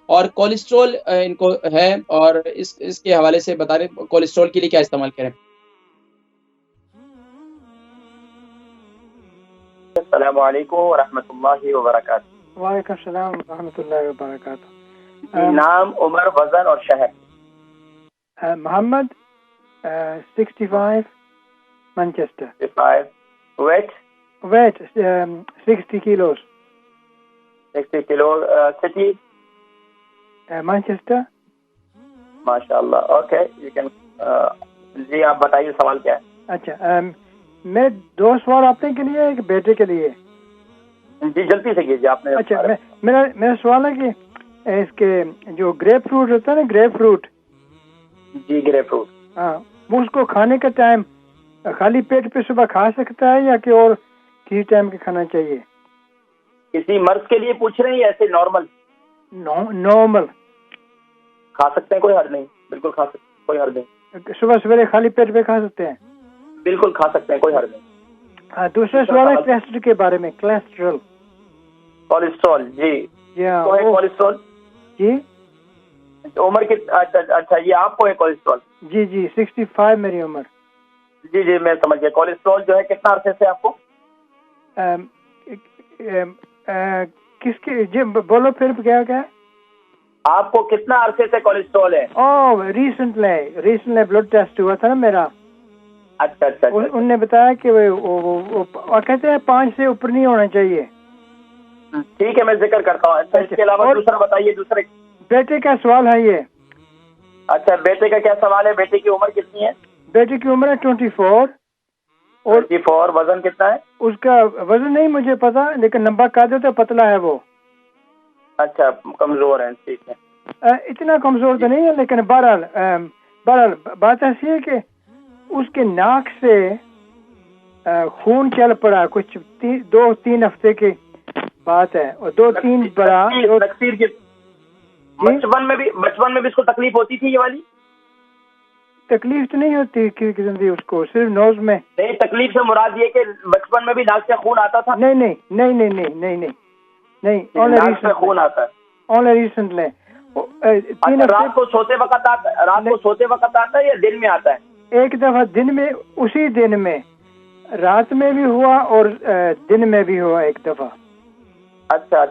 اور کولیسٹرول ان کو ہے، اور اس کے حوالے سے بتا رہے کولیسٹرول کے لیے کیا استعمال کریں۔ السلام علیکم ورحمۃ اللہ وبرکاتہ۔ وعلیکم السلام ورحمۃ اللہ وبرکاتہ۔ جی، نام، عمر، وزن اور شہر؟ Muhammad 65 Manchester. 65۔ Weight 60 kilos۔ 60 kilo. City? Manchester. ماشاء اللہ، اوکے یو کین۔ جی آپ بتائیے سوال کیا ہے؟ اچھا، میں 2 سوال اپنے کے لیے، ایک بیٹے کے لیے۔ جی جلدی سے کیجیے آپ نے۔ اچھا، میرا سوال ہے کہ اس کے جو گریپ فروٹ ہوتا ہے نا، گریپ فروٹ۔ جی گریپ فروٹ۔ ہاں، وہ اس کو کھانے کا ٹائم خالی پیٹ پہ صبح کھا سکتا ہے یا کہ اور کسی ٹائم کے کھانا چاہیے؟ کسی مرض کے لیے پوچھ رہے ہیں یا ایسے نارمل؟ نارمل کھا سکتے ہیں، کوئی حرج نہیں، بالکل کھا سکتے ہیں، کوئی حرج نہیں۔ صبح سویرے خالی پیٹ پہ کھا سکتے ہیں؟ بالکل کھا سکتے ہیں، کوئی حرج نہیں۔ ہاں، دوسرا سوال ہے کولیسٹرول کے بارے میں۔ کولیسٹرول؟ جی جی ہاں، تو ہے کولیسٹرول۔ جی عمر کی؟ اچھا یہ آپ کو ہے کولیسٹرول؟ جی 65 میری عمر۔ جی میں سمجھ گیا۔ کولیسٹرول جو ہے کتنا عرصے سے آپ کو؟ کس کی؟ جی بولو پھر کیا ہے؟ آپ کو کتنا عرصے سے کولیسٹرول ہے؟ ریسنٹلی بلڈ ٹیسٹ ہوا تھا نا میرا۔ اچھا۔ ان نے بتایا کہ وہ کہتے ہیں 5 سے اوپر نہیں ہونا چاہیے۔ ٹھیک ہے میں ذکر کرتا ہوں۔ اچھا اس کے علاوہ دوسرا بتائیے، دوسرے۔ بیٹے کا سوال ہے یہ۔ اچھا بیٹے کا کیا سوال ہے؟ بیٹے کی عمر کتنی ہے؟ بیٹے کی عمر ہے 24۔ اور 24۔ وزن کتنا ہے اس کا؟ وزن نہیں مجھے پتا، لیکن لمبا قد ہے تو پتلا ہے وہ۔ اچھا کمزور ہے، ٹھیک ہے۔ اتنا کمزور تو نہیں ہے، لیکن بہرحال بات ایسی ہے کہ اس کے ناک سے خون چل پڑا، کچھ 2-3 ہفتے کی بات ہے، اور 2-3 بڑا۔ تکثیر کی بچپن میں بھی اس کو تکلیف ہوتی تھی یہ والی؟ تکلیف تو نہیں ہوتی قسم کی اس کو، صرف نوز میں۔ نہیں، تکلیف سے مراد یہ کہ بچپن میں بھی ناک سے خون آتا تھا؟ نہیں، ناک سے خون آتا ہے اونلی ریسنٹلی۔ رات کو سوتے وقت آتا ہے یا دن میں آتا ہے؟ ایک دفعہ دن میں، اسی دن میں، رات میں بھی ہوا اور دن میں بھی ہوا ایک دفعہ۔ اچھا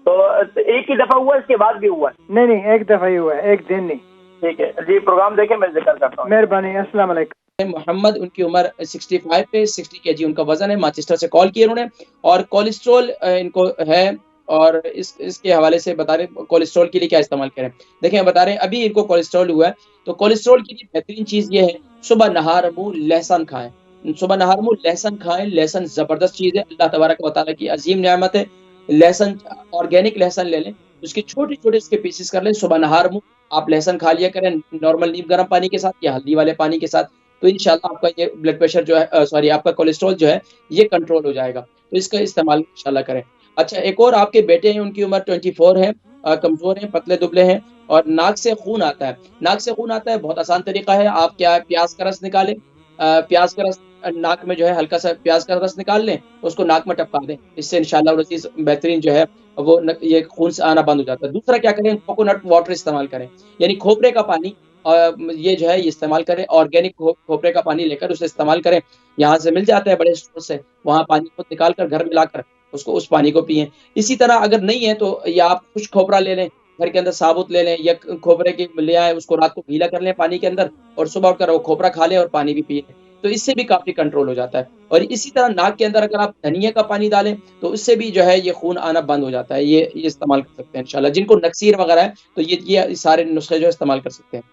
تو ایک ہی دفعہ ہوا، اس کے بعد بھی ہوا؟ نہیں ایک دفعہ ہی ہوا ہے، ایک دن نہیں۔ ٹھیک ہے جی، پروگرام دیکھیں، میں ذکر کرتا ہوں۔ مہربانی، السلام علیکم۔ محمد، ان کی عمر 65 پہ 60 kg ان کا وزن ہے، مانچسٹر سے کال کیا انہوں نے، اور کولیسٹرول ان کو ہے، اور اس کے حوالے سے بتا رہے کولیسٹرول کے لیے کیا استعمال کریں۔ دیکھیں بتا رہے ابھی ان کو کولیسٹرول ہوا ہے، تو کولیسٹرول کے لیے بہترین چیز یہ ہے صبح نہار منہ لہسن کھائیں۔ صبح نہار منہ لہسن کھائیں۔ لہسن زبردست چیز ہے، اللہ تبارک و تعالیٰ کی عظیم نعمت ہے۔ لہسن آرگینک لہسن لے لیں، اس کے چھوٹے اس کے پیسز کر لیں، صبح نہار منہ آپ لہسن کھا لیا کریں، نارمل نیم گرم پانی کے ساتھ یا ہلدی والے پانی کے ساتھ، تو انشاءاللہ آپ کا یہ بلڈ پریشر جو ہے آپ کا کولیسٹرول جو ہے یہ کنٹرول ہو جائے گا، تو اس کا استعمال انشاءاللہ کریں۔ اچھا ایک اور آپ کے بیٹے ہیں، ان کی عمر 24 ہے، کمزور ہیں، پتلے دبلے ہیں، اور ناک سے خون آتا ہے۔ ناک سے خون آتا ہے، بہت آسان طریقہ ہے، آپ کیا پیاز کا رس نکالیں، پیاز کا رس ناک میں جو ہے ہلکا سا پیاز کا رس نکال لیں، اس کو ناک میں ٹپکا دیں، اس سے انشاءاللہ العزیز بہترین جو ہے وہ یہ خون سے آنا بند ہو جاتا ہے۔ دوسرا کیا کریں، کوکونٹ واٹر استعمال کریں، یعنی کھوپرے کا پانی، یہ جو ہے یہ استعمال کریں، آرگینک کھوپرے کا پانی لے کر اسے استعمال کریں، یہاں سے مل جاتا ہے بڑے اسٹور سے، وہاں پانی کو نکال کر گھر میں لا کر اس پانی کو پئیں۔ اسی طرح اگر نہیں ہے تو یا آپ خشک کھوپرا لے لیں، گھر کے اندر ثابت لے لیں، یا کھوپرے کے لے آئیں، اس کو رات کو گیلا کر لیں پانی کے اندر، اور صبح اٹھ کر وہ کھوپرا کھا لیں اور پانی بھی پئیں، تو اس سے بھی کافی کنٹرول ہو جاتا ہے۔ اور اسی طرح ناک کے اندر اگر آپ دھنیا کا پانی ڈالیں تو اس سے بھی جو ہے یہ خون آنا بند ہو جاتا ہے، یہ استعمال کر سکتے ہیں انشاءاللہ۔ جن کو نکسیر وغیرہ ہے تو یہ سارے نسخے جو استعمال کر سکتے ہیں۔